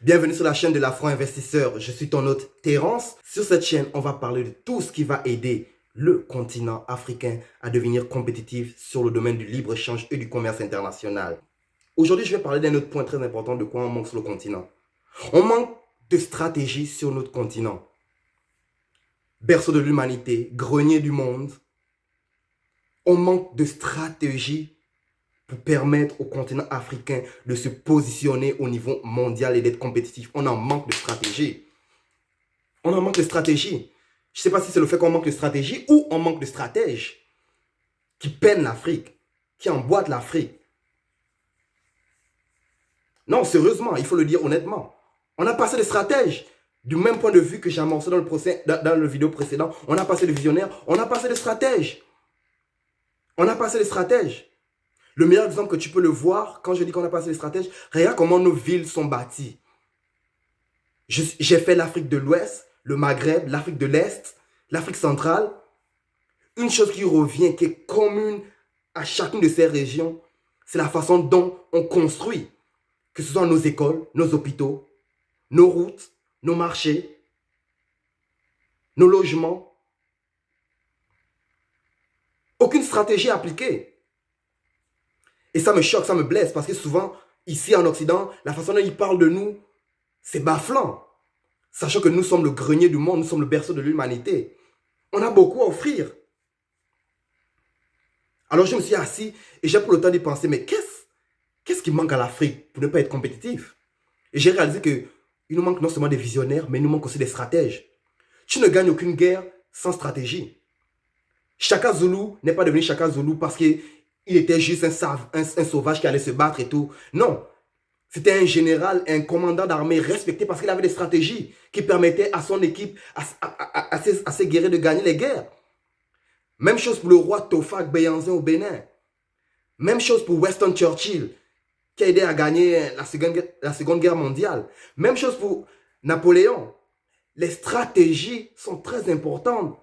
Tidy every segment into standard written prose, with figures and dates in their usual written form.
Bienvenue sur la chaîne de l'Afro-Investisseur. Je suis ton hôte Terence. Sur cette chaîne, on va parler de tout ce qui va aider le continent africain à devenir compétitif sur le domaine du libre-échange et du commerce international. Aujourd'hui, je vais parler d'un autre point très important de quoi on manque sur le continent. On manque de stratégie sur notre continent. Berceau de l'humanité, grenier du monde. On manque de stratégie pour permettre au continent africain de se positionner au niveau mondial et d'être compétitif. On en manque de stratégie. On en manque de stratégie. Je ne sais pas si c'est le fait qu'on manque de stratégie ou on manque de stratèges qui peinent l'Afrique, qui emboîtent l'Afrique. Non, sérieusement, il faut le dire honnêtement. On a passé des stratèges. Du même point de vue que j'ai amorcé dans le vidéo précédent, on a passé des visionnaires, on a passé des stratèges. On a passé des stratèges. Le meilleur exemple que tu peux le voir, quand je dis qu'on a passé les stratèges, regarde comment nos villes sont bâties. J'ai fait l'Afrique de l'Ouest, le Maghreb, l'Afrique de l'Est, l'Afrique centrale. Une chose qui revient, qui est commune à chacune de ces régions, c'est la façon dont on construit. Que ce soit nos écoles, nos hôpitaux, nos routes, nos marchés, nos logements. Aucune stratégie appliquée. Et ça me choque, ça me blesse, parce que souvent, ici en Occident, la façon dont ils parlent de nous, c'est bafflant. Sachant que nous sommes le grenier du monde, nous sommes le berceau de l'humanité. On a beaucoup à offrir. Alors je me suis assis et j'ai pris le temps d'y penser, mais qu'est-ce qui manque à l'Afrique pour ne pas être compétitif? Et j'ai réalisé qu'il nous manque non seulement des visionnaires, mais il nous manque aussi des stratèges. Tu ne gagnes aucune guerre sans stratégie. Shaka Zulu n'est pas devenu Shaka Zulu parce qu'il était juste un sauvage qui allait se battre et tout. Non, c'était un général, un commandant d'armée respecté parce qu'il avait des stratégies qui permettaient à son équipe, à ses guerriers de gagner les guerres. Même chose pour le roi Tofak Béhanzin au Bénin. Même chose pour Winston Churchill qui a aidé à gagner la Seconde Guerre mondiale. Même chose pour Napoléon. Les stratégies sont très importantes.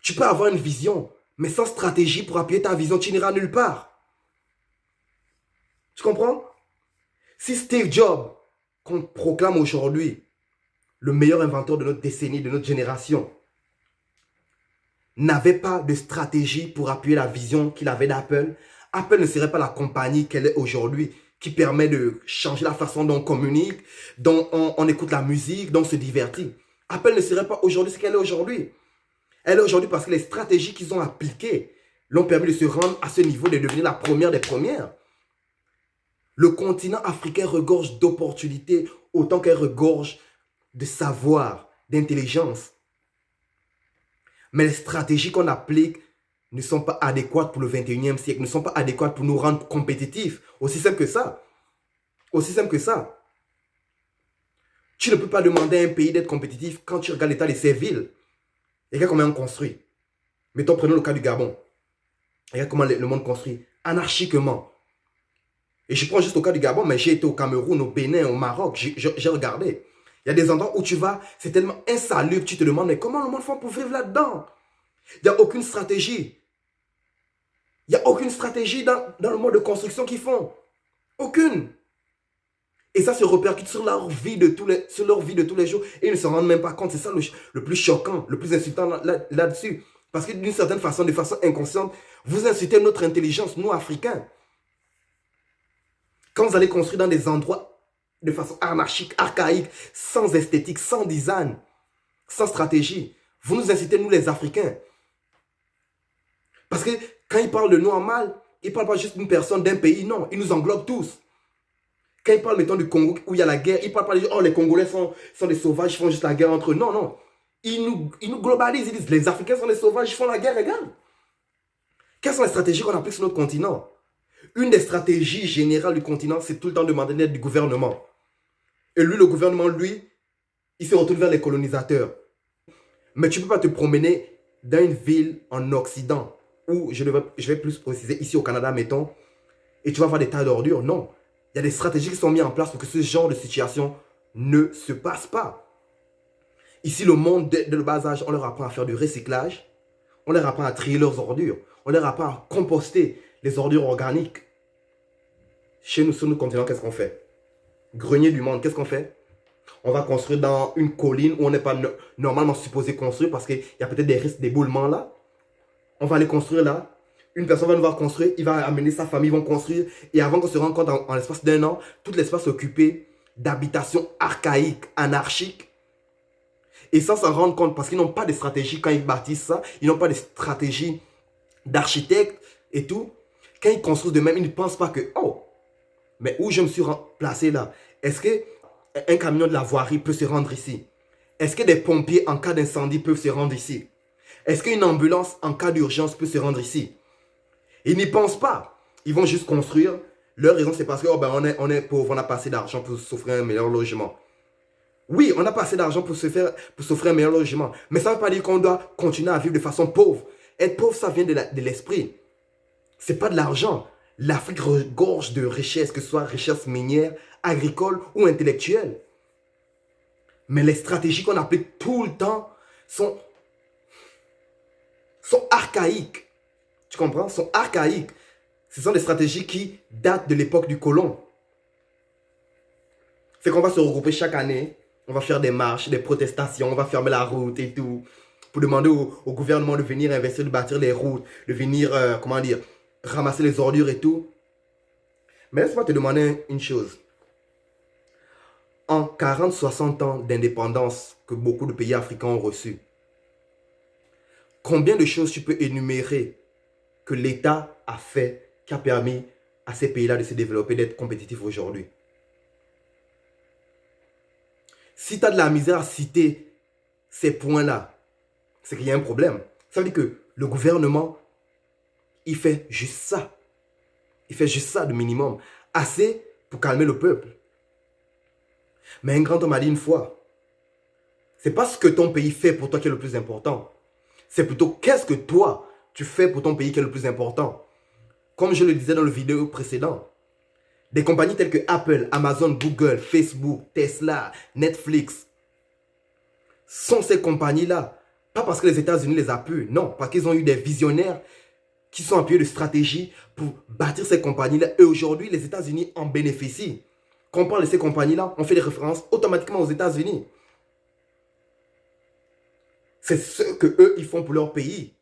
Tu peux avoir une vision, mais sans stratégie pour appuyer ta vision, tu n'iras nulle part. Tu comprends? Si Steve Jobs, qu'on proclame aujourd'hui le meilleur inventeur de notre décennie, de notre génération, n'avait pas de stratégie pour appuyer la vision qu'il avait d'Apple, Apple ne serait pas la compagnie qu'elle est aujourd'hui, qui permet de changer la façon dont on communique, dont on écoute la musique, dont on se divertit. Apple ne serait pas aujourd'hui ce qu'elle est aujourd'hui. Elle est aujourd'hui parce que les stratégies qu'ils ont appliquées l'ont permis de se rendre à ce niveau, de devenir la première des premières. Le continent africain regorge d'opportunités autant qu'elle regorge de savoir, d'intelligence. Mais les stratégies qu'on applique ne sont pas adéquates pour le 21e siècle, ne sont pas adéquates pour nous rendre compétitifs. Aussi simple que ça. Aussi simple que ça. Tu ne peux pas demander à un pays d'être compétitif quand tu regardes l'état de ses villes. Regarde comment on construit. Mettons, prenons le cas du Gabon. Regarde comment le monde construit. Anarchiquement. Et je prends juste au cas du Gabon, mais j'ai été au Cameroun, au Bénin, au Maroc. J'ai regardé. Il y a des endroits où tu vas, c'est tellement insalubre, tu te demandes, mais comment le monde fait pour vivre là-dedans? Il n'y a aucune stratégie. Il n'y a aucune stratégie dans le mode de construction qu'ils font. Aucune. Et ça se répercute sur leur vie de tous les jours. Et ils ne se rendent même pas compte. C'est ça le plus choquant, le plus insultant là-dessus. Parce que d'une certaine façon, de façon inconsciente, vous insultez notre intelligence, nous, Africains. Quand vous allez construire dans des endroits de façon anarchique, archaïque, sans esthétique, sans design, sans stratégie, vous nous incitez, nous, les Africains. Parce que quand ils parlent de nous en mal, ils ne parlent pas juste d'une personne, d'un pays, non. Ils nous englobent tous. Quand ils parlent, mettons, du Congo, où il y a la guerre, ils ne parlent pas de oh, les Congolais sont des sauvages, ils font juste la guerre entre eux. Non, non. Ils nous globalisent, ils disent, les Africains sont des sauvages, ils font la guerre, regarde. Quelles sont les stratégies qu'on applique sur notre continent? Une des stratégies générales du continent, c'est tout le temps demander l'aide du gouvernement. Et lui, le gouvernement, lui, il se retourne vers les colonisateurs. Mais tu ne peux pas te promener dans une ville en Occident, où je vais plus préciser, ici au Canada, mettons, et tu vas voir des tas d'ordures. Non. Il y a des stratégies qui sont mises en place pour que ce genre de situation ne se passe pas. Ici, le monde, dès le bas âge, on leur apprend à faire du recyclage. On leur apprend à trier leurs ordures. On leur apprend à composter les ordures organiques. Chez nous, sur notre continent, qu'est-ce qu'on fait? Grenier du monde, qu'est-ce qu'on fait? On va construire dans une colline où on n'est pas normalement supposé construire parce qu'il y a peut-être des risques d'éboulement là. On va aller construire là. Une personne va nous voir construire, il va amener sa famille, ils vont construire. Et avant qu'on se rende compte, en l'espace d'un an, tout l'espace est occupé d'habitations archaïques, anarchiques. Et sans s'en rendre compte, parce qu'ils n'ont pas de stratégie quand ils bâtissent ça, ils n'ont pas de stratégie d'architecte et tout. Quand ils construisent de même, ils ne pensent pas que, oh, mais où je me suis placé là? Est-ce qu'un camion de la voirie peut se rendre ici? Est-ce que des pompiers en cas d'incendie peuvent se rendre ici? Est-ce qu'une ambulance en cas d'urgence peut se rendre ici? Ils n'y pensent pas. Ils vont juste construire. Leur raison, c'est parce que oh ben, on est pauvre, on n'a pas assez d'argent pour s'offrir un meilleur logement. Oui, on n'a pas assez d'argent pour s'offrir un meilleur logement. Mais ça ne veut pas dire qu'on doit continuer à vivre de façon pauvre. Être pauvre, ça vient de l'esprit. Ce n'est pas de l'argent. L'Afrique regorge de richesses, que ce soit richesses minières, agricoles ou intellectuelles. Mais les stratégies qu'on applique tout le temps sont archaïques. Tu comprends? Sont archaïques. Ce sont des stratégies qui datent de l'époque du colon. C'est qu'on va se regrouper chaque année, on va faire des marches, des protestations, on va fermer la route et tout, pour demander au gouvernement de venir investir, de bâtir les routes, de venir, comment dire, ramasser les ordures et tout. Mais laisse-moi te demander une chose. En 40-60 ans d'indépendance que beaucoup de pays africains ont reçu, combien de choses tu peux énumérer que l'État a fait qui a permis à ces pays-là de se développer, d'être compétitifs aujourd'hui? Si tu as de la misère à citer ces points-là, c'est qu'il y a un problème. Ça veut dire que le gouvernement, il fait juste ça. Il fait juste ça de minimum. Assez pour calmer le peuple. Mais un grand homme a dit une fois, c'est pas ce que ton pays fait pour toi qui est le plus important. C'est plutôt qu'est-ce que toi, tu fais pour ton pays qui est le plus important. Comme je le disais dans le vidéo précédent, des compagnies telles que Apple, Amazon, Google, Facebook, Tesla, Netflix sont ces compagnies-là. Pas parce que les États-Unis les appuient, non, parce qu'ils ont eu des visionnaires qui sont appuyés de stratégies pour bâtir ces compagnies-là. Et aujourd'hui, les États-Unis en bénéficient. Quand on parle de ces compagnies-là, on fait des références automatiquement aux États-Unis. C'est ce que eux ils font pour leur pays.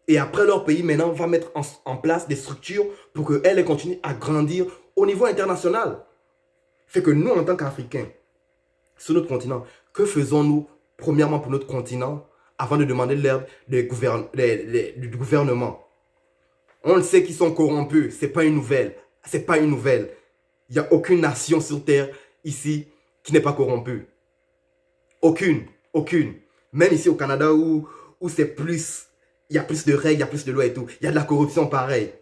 Et après leur pays, maintenant, va mettre en place des structures pour qu'elles continuent à grandir au niveau international. Fait que nous, en tant qu'Africains, sur notre continent, que faisons-nous, premièrement, pour notre continent, avant de demander l'aide du gouvernement? On le sait qu'ils sont corrompus, c'est pas une nouvelle. C'est pas une nouvelle. Il n'y a aucune nation sur Terre, ici, qui n'est pas corrompue. Aucune, aucune. Même ici au Canada où c'est plus, il y a plus de règles, il y a plus de lois et tout. Il y a de la corruption pareil.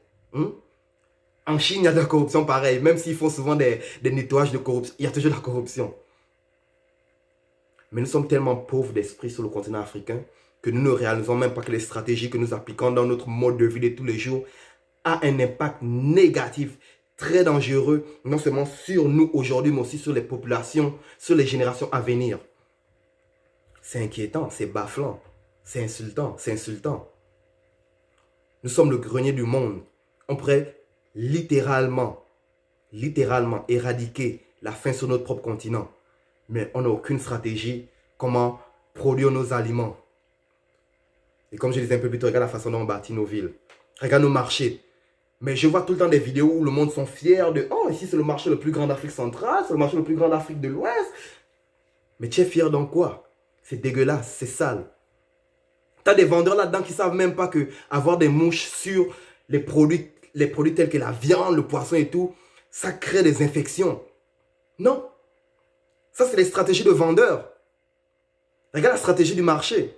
En Chine, il y a de la corruption pareil. Même s'ils font souvent des nettoyages de corruption, il y a toujours de la corruption. Mais nous sommes tellement pauvres d'esprit sur le continent africain que nous ne réalisons même pas que les stratégies que nous appliquons dans notre mode de vie de tous les jours a un impact négatif, très dangereux, non seulement sur nous aujourd'hui, mais aussi sur les populations, sur les générations à venir. C'est inquiétant, c'est bafflant, c'est insultant, c'est insultant. Nous sommes le grenier du monde. On pourrait littéralement éradiquer la faim sur notre propre continent. Mais on n'a aucune stratégie comment produire nos aliments. Et comme je disais un peu plus tôt, regarde la façon dont on bâtit nos villes. Regarde nos marchés. Mais je vois tout le temps des vidéos où le monde sont fiers de « Oh, ici c'est le marché le plus grand d'Afrique centrale, c'est le marché le plus grand d'Afrique de l'Ouest. » Mais tu es fier dans quoi? C'est dégueulasse, c'est sale. Tu as des vendeurs là-dedans qui ne savent même pas que avoir des mouches sur les produits tels que la viande, le poisson et tout, ça crée des infections. Non. Ça, c'est les stratégies de vendeurs. Regarde la stratégie du marché.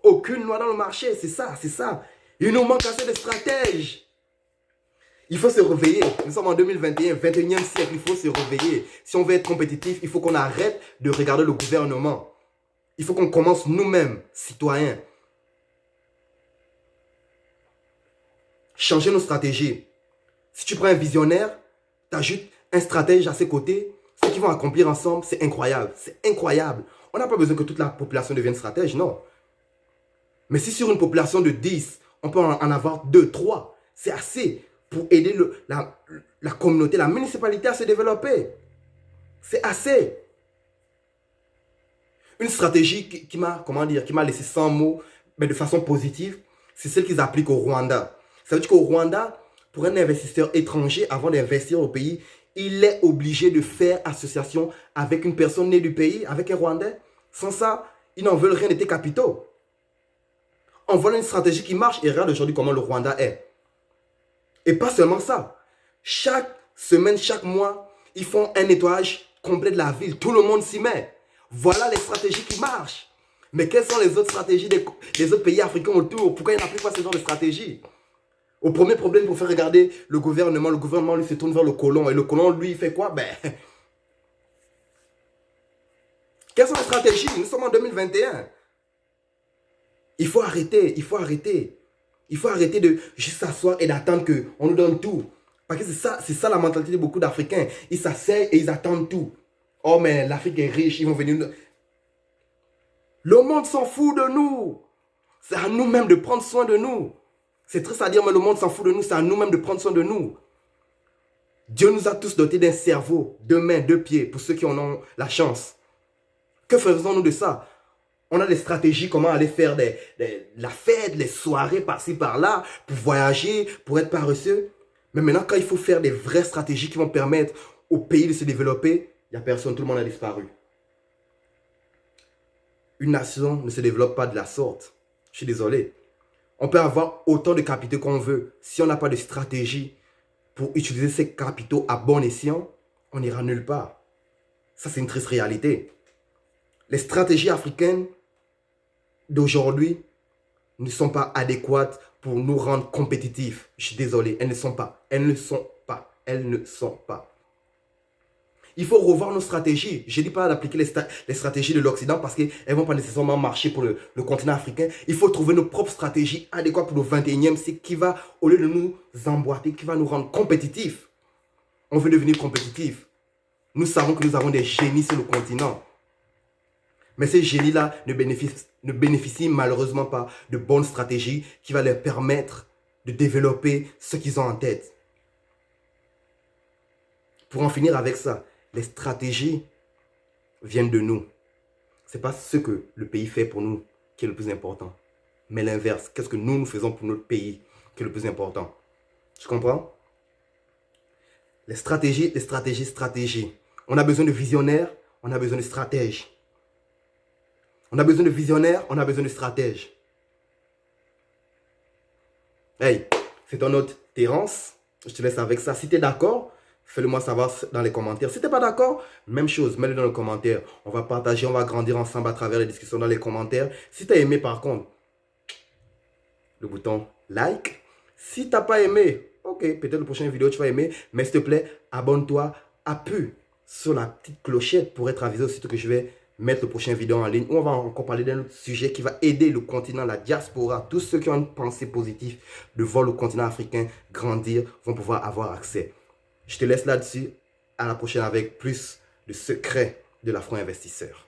Aucune loi dans le marché, c'est ça, c'est ça. Il nous manque assez de stratèges. Il faut se réveiller. Nous sommes en 2021, 21e siècle, il faut se réveiller. Si on veut être compétitif, il faut qu'on arrête de regarder le gouvernement. Il faut qu'on commence nous-mêmes, citoyens. Changer nos stratégies. Si tu prends un visionnaire, tu ajoutes un stratège à ses côtés, ce qu'ils vont accomplir ensemble, c'est incroyable. C'est incroyable. On n'a pas besoin que toute la population devienne stratège, non. Mais si sur une population de 10, on peut en avoir 2, 3, c'est assez pour aider la communauté, la municipalité à se développer. C'est assez. Une stratégie qui m'a, comment dire, qui m'a laissé sans mots, mais de façon positive, c'est celle qu'ils appliquent au Rwanda. Ça veut dire qu'au Rwanda, pour un investisseur étranger, avant d'investir au pays, il est obligé de faire association avec une personne née du pays, avec un Rwandais. Sans ça, ils n'en veulent rien de tes capitaux. On voit une stratégie qui marche et regarde aujourd'hui comment le Rwanda est. Et pas seulement ça. Chaque semaine, chaque mois, ils font un nettoyage complet de la ville. Tout le monde s'y met. Voilà les stratégies qui marchent. Mais quelles sont les autres stratégies des autres pays africains autour? Pourquoi ils n'appliquent pas ce genre de stratégie? Au premier problème, pour faire regarder le gouvernement lui se tourne vers le colon. Et le colon, lui, il fait quoi? Quelles sont les stratégies? Nous sommes en 2021. Il faut arrêter, il faut arrêter. Il faut arrêter de juste s'asseoir et d'attendre qu'on nous donne tout. Parce que c'est ça la mentalité de beaucoup d'Africains. Ils s'asseyent et ils attendent tout. Oh, mais l'Afrique est riche, ils vont venir. Le monde s'en fout de nous. C'est à nous-mêmes de prendre soin de nous. C'est triste à dire, mais le monde s'en fout de nous. C'est à nous-mêmes de prendre soin de nous. Dieu nous a tous dotés d'un cerveau, deux mains, deux pieds, pour ceux qui en ont la chance. Que faisons-nous de ça? On a des stratégies, comment aller faire la fête, les soirées par-ci, par-là, pour voyager, pour être paresseux. Mais maintenant, quand il faut faire des vraies stratégies qui vont permettre au pays de se développer, il n'y a personne, tout le monde a disparu. Une nation ne se développe pas de la sorte. Je suis désolé. On peut avoir autant de capitaux qu'on veut. Si on n'a pas de stratégie pour utiliser ces capitaux à bon escient, on n'ira nulle part. Ça, c'est une triste réalité. Les stratégies africaines d'aujourd'hui ne sont pas adéquates pour nous rendre compétitifs. Je suis désolé, elles ne sont pas. Elles ne sont pas. Elles ne sont pas. Il faut revoir nos stratégies. Je ne dis pas d'appliquer les stratégies de l'Occident parce qu'elles ne vont pas nécessairement marcher pour le continent africain. Il faut trouver nos propres stratégies adéquates pour le 21e siècle qui va, au lieu de nous emboîter, qui va nous rendre compétitifs. On veut devenir compétitifs. Nous savons que nous avons des génies sur le continent. Mais ces génies-là ne bénéficient malheureusement pas de bonnes stratégies qui vont leur permettre de développer ce qu'ils ont en tête. Pour en finir avec ça, les stratégies viennent de nous. Ce n'est pas ce que le pays fait pour nous qui est le plus important. Mais l'inverse, qu'est-ce que nous faisons pour notre pays qui est le plus important? Tu comprends? Les stratégies. On a besoin de visionnaires, on a besoin de stratèges. On a besoin de visionnaires, on a besoin de stratèges. Hey, c'est ton hôte Terence. Je te laisse avec ça. Si tu es d'accord, fais-le moi savoir dans les commentaires. Si tu n'es pas d'accord, même chose, mets-le dans les commentaires. On va partager, on va grandir ensemble à travers les discussions dans les commentaires. Si tu as aimé par contre, le bouton like. Si tu n'as pas aimé, ok, peut-être la prochaine vidéo tu vas aimer. Mais s'il te plaît, abonne-toi, appuie sur la petite clochette pour être avisé aussitôt que je vais mettre le prochain vidéo en ligne où on va encore parler d'un autre sujet qui va aider le continent, la diaspora, tous ceux qui ont une pensée positive de voir le continent africain grandir vont pouvoir avoir accès. Je te laisse là-dessus. À la prochaine avec plus de secrets de l'afro-investisseur.